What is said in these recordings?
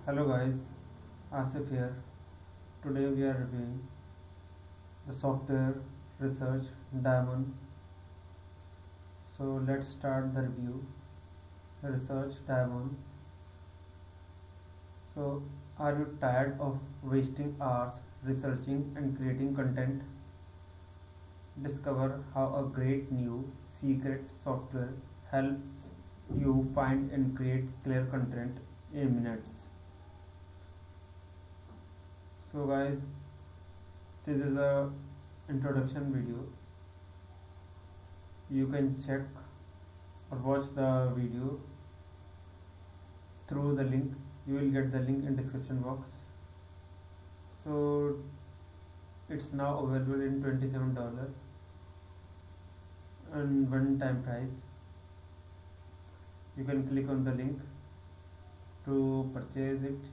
Hello guys, Asif here. Today we are reviewing the software research diamond. So let's start the review. Research diamond. So are you tired of wasting hours researching and creating content? Discover how a great new secret software helps you find and create clear content in minutes. So guys, this is a introduction video. You can check or watch the video through the link. You will get the link in description box. So it's now available in $27 and one time price. You can click on the link to purchase it,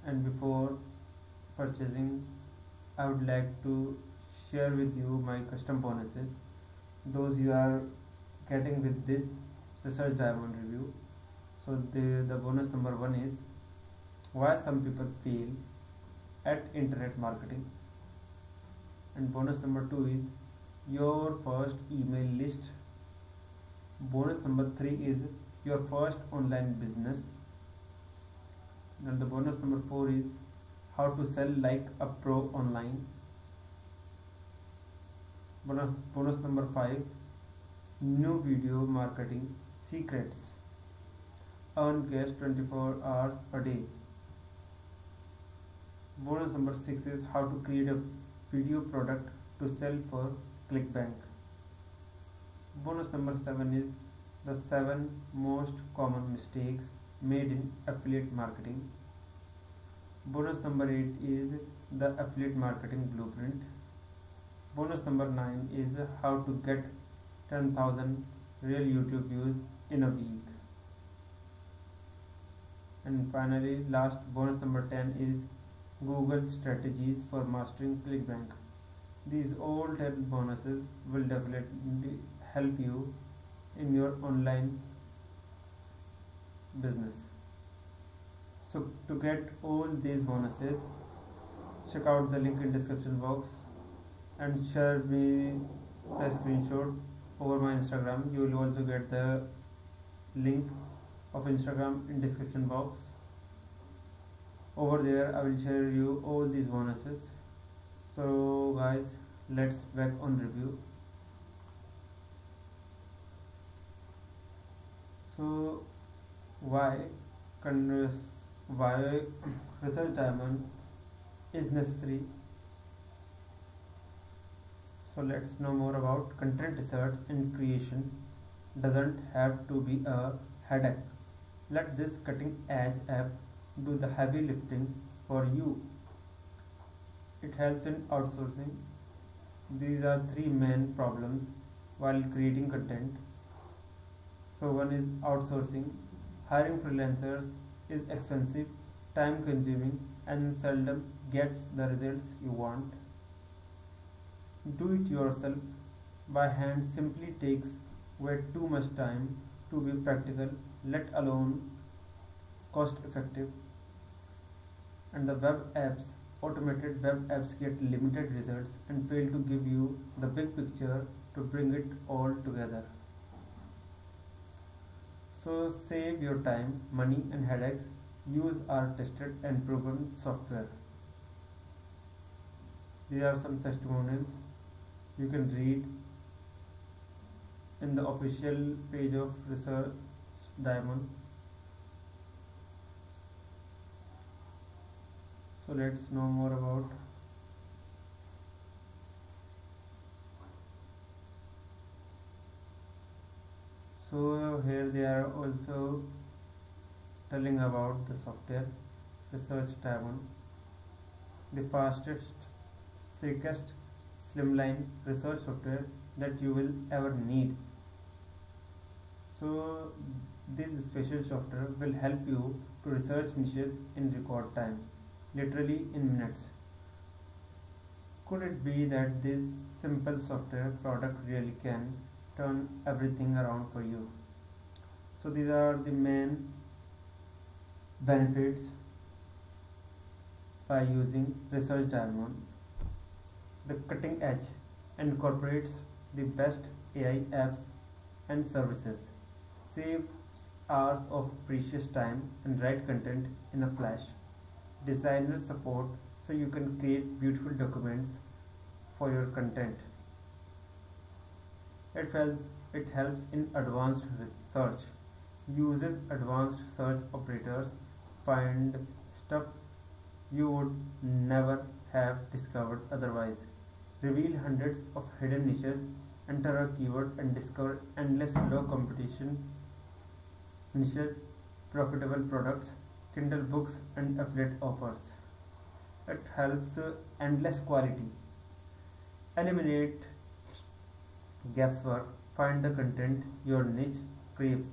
and before purchasing I would like to share with you my custom bonuses, those you are getting with this research diamond review. So the bonus number 1 is why some people fail at internet marketing, and bonus number 2 is your first email list. Bonus number 3 is your first online business, and the bonus number 4 is how to sell like a pro online. Bonus number 5, new video marketing secrets, earn cash 24 hours a day. Bonus number 6 is how to create a video product to sell for ClickBank. Bonus number 7 is the 7 most common mistakes made in affiliate marketing. Bonus number 8 is the affiliate marketing blueprint. Bonus number 9 is how to get 10,000 real YouTube views in a week. And finally, last bonus number 10 is Google strategies for mastering ClickBank. These all 10 bonuses will definitely help you in your online business. So to get all these bonuses, check out the link in description box and share me a screenshot over my Instagram. You will also get the link of Instagram in description box. Over there I will share you all these bonuses. So guys, let's back on review. So why research diamond is necessary? So let's know more about content research and creation. Doesn't have to be a headache. Let this cutting edge app do the heavy lifting for you. It helps in outsourcing. These are 3 main problems while creating content. So one is outsourcing. Hiring freelancers is expensive, time consuming, and seldom gets the results you want. Do it yourself by hand simply takes way too much time to be practical, let alone cost effective. And the automated web apps get limited results and fail to give you the big picture to bring it all together. So save your time, money and headaches. Use our tested and proven software. These are some testimonials you can read in the official page of Research Diamond. So let's know more about. So here they are also telling about the software Research Diamond, the fastest, sickest, slimline research software that you will ever need. So this special software will help you to research niches in record time, literally in minutes. Could it be that this simple software product really can turn everything around for you? So these are the main Benefits by using Research Diamond. The cutting edge incorporates the best AI apps and services, saves hours of precious time, and write content in a flash. Designer support so you can create beautiful documents for your content. It helps in advanced research. Uses advanced search operators, find stuff you would never have discovered otherwise. Reveal hundreds of hidden niches, enter a keyword and discover endless low competition niches, profitable products, Kindle books and affiliate offers. It helps endless quality. Eliminate guesswork, find the content your niche craves.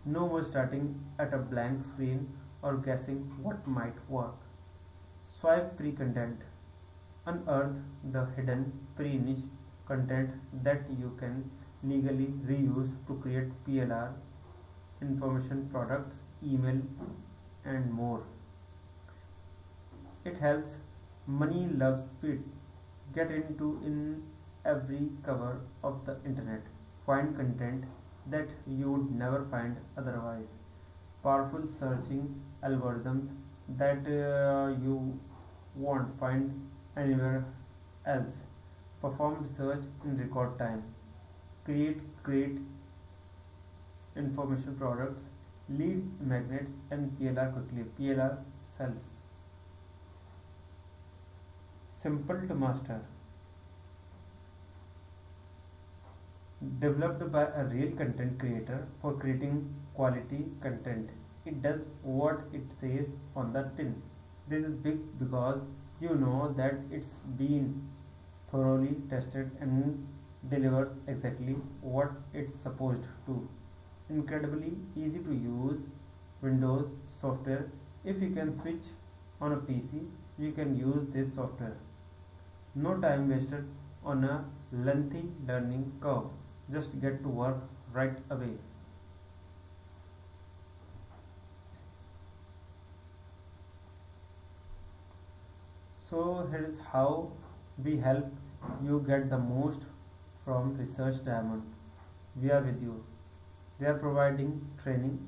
No more starting at a blank screen or guessing what might work. Swipe free content. Unearth the hidden free niche content that you can legally reuse to create PLR, information products, email, and more. It helps money loves speed. Get into in every cover of the internet. Find content that you would never find otherwise. Powerful searching algorithms that you won't find anywhere else. Perform research in record time. Create great information products, lead magnets, and PLR quickly. PLR sells. Simple to master. Developed by a real content creator for creating quality content. It does what it says on the tin. This is big because you know that it's been thoroughly tested and delivers exactly what it's supposed to. Incredibly easy to use Windows software. If you can switch on a PC, you can use this software. No time wasted on a lengthy learning curve. Just get to work right away. So here is how we help you get the most from Research Diamond. We are with you. They are providing training,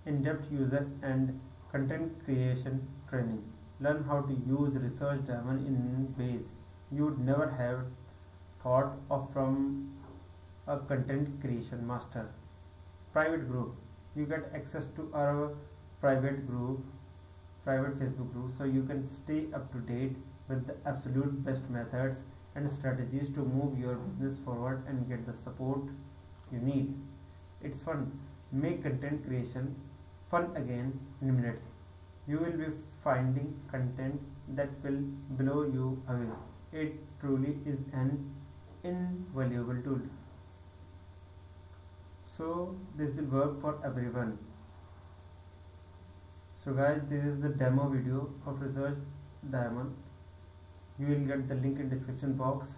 in-depth user and content creation training. Learn how to use Research Diamond in ways you would never have thought of from a content creation master. Private group. You get access to our private group, private Facebook group, so you can stay up to date with the absolute best methods and strategies to move your business forward and get the support you need. It's fun. Make content creation fun again in minutes. You will be finding content that will blow you away. It truly is an invaluable tool. So this will work for everyone. So guys, this is the demo video of Research Diamond. You will get the link in description box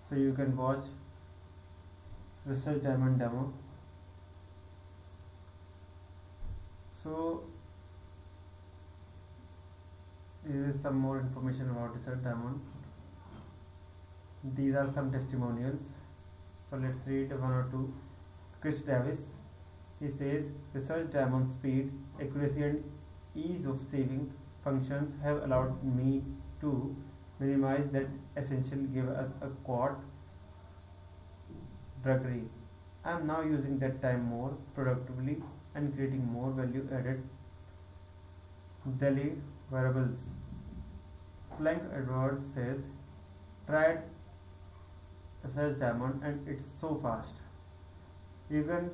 so you can watch Research Diamond demo. So this is some more information about Research Diamond. These are some testimonials. So let's read one or two. Chris Davis, he says, Research Diamond speed, accuracy and ease of saving functions have allowed me to minimize that essential give us a quad drudgery. I am now using that time more productively and creating more value added daily variables. Plank Edward says, tried Research Diamond and it's so fast. Even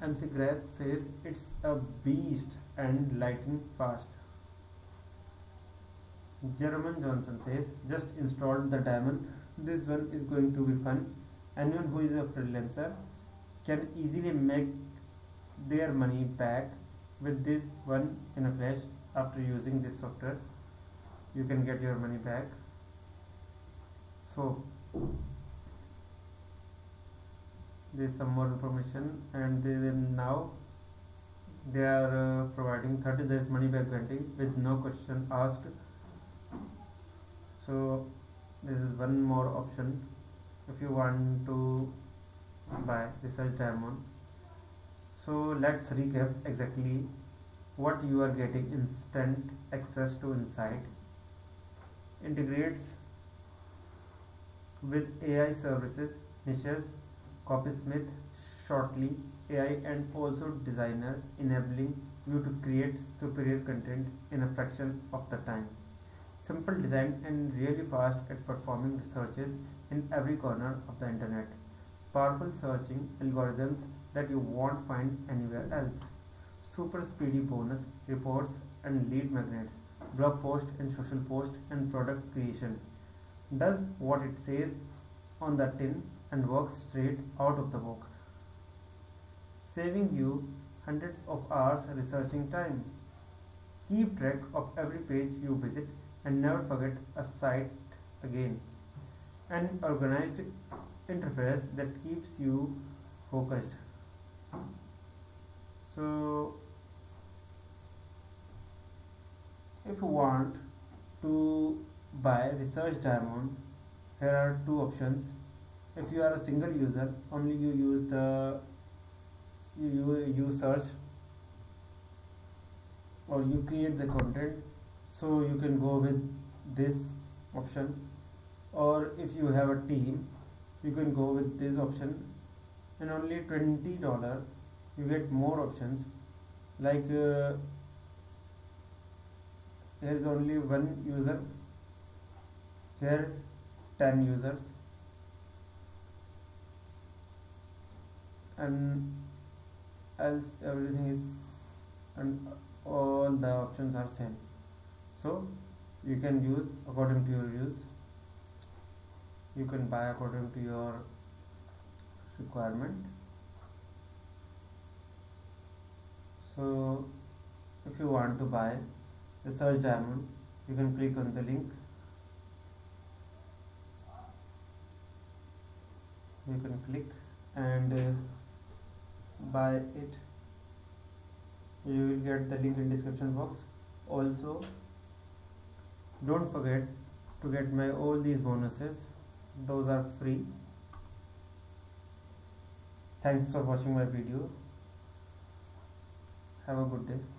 MC Grath says it's a beast and lightning fast. Jerome Johnson says just installed the Diamond. This one is going to be fun. Anyone who is a freelancer can easily make their money back with this one in a flash. After using this software, you can get your money back. So there is some more information, and now They are providing 30 days money back guarantee with no question asked. So this is one more option if you want to buy research diamond. So let's recap exactly what you are getting: instant access to insight, integrates with AI services, niches, copysmith, shortly AI, and also designer, enabling you to create superior content in a fraction of the time. Simple design and really fast at performing researches in every corner of the internet. Powerful searching algorithms that you won't find anywhere else. Super speedy bonus reports and lead magnets, blog post and social post, and product creation. Does what it says on the tin and works straight out of the box, saving you hundreds of hours researching time. Keep track of every page you visit and never forget a site again. An organized interface that keeps you focused. So, if you want to buy Research Diamond, here are two options. If you are a single user, only you use the you search or you create the content, so you can go with this option. Or if you have a team, you can go with this option, and only $20 you get more options like here is only one user, here 10 users, and else everything is, and all the options are same. So you can use according to your use, you can buy according to your requirement. So if you want to buy Research Diamond, you can click on the link, you can click and buy it. You will get the link in description box. Also, don't forget to get my all these bonuses, those are free. Thanks for watching my video. Have a good day.